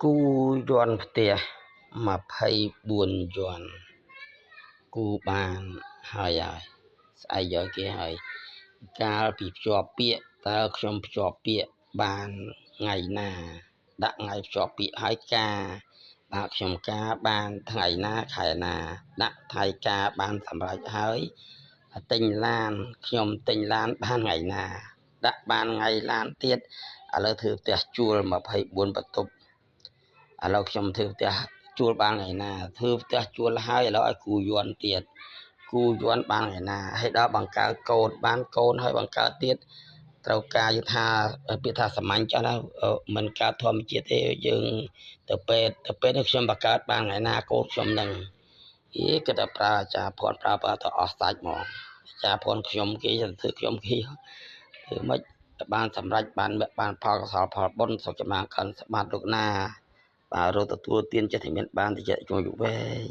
គូយន់ផ្ទះ24យន់គូបានហើយស្អែកយកគេហើយកាលពីភ្ជាប់ពាក្យតើខ្ញុំភ្ជាប់ពាក្យបានថ្ងៃណាដាក់ថ្ងៃភ្ជាប់ពាក្យហើយការបាទខ្ញុំការបានថ្ងៃណាខែណាដាក់ថៃការបានសម្រេចហើយទិញឡានខ្ញុំទិញឡានបានថ្ងៃណាដាក់បានថ្ងៃឡានទៀតឥឡូវធ្វើផ្ទះជួល24បន្ទប់ឥឡូវខ្ញុំធ្វើផ្ទះជួលបានថ្ងៃណាធ្វើផ្ទះជួលហើយឥឡូវឲ្យគូយន់ទៀតគូយន់បានថ្ងៃណាហើយដល់បង្កើតកូនបានកូនហើយបង្កើតទៀតត្រូវការយល់ថាពាក្យថាសាមញ្ញចាស់ណាមិនកើតធម្មជាតិទេយើងទៅពេទ្យខ្ញុំបង្កើតបានថ្ងៃណាកូនខ្ញុំនឹងគេទៅប្រើអាចារ្យភ័ណ្ឌប្រើទៅអស់សាច់ហ្មងអាចារ្យភ័ណ្ឌខ្ញុំគេទៅធ្វើខ្ញុំគេធ្វើម៉េចបានសម្រេចបានផលកុសលផលបុណ្យសុខចម្រើនខិនស្បាត់លោកណាបាទរកទទួលទានចិត្តមានបានតិចជួយវែង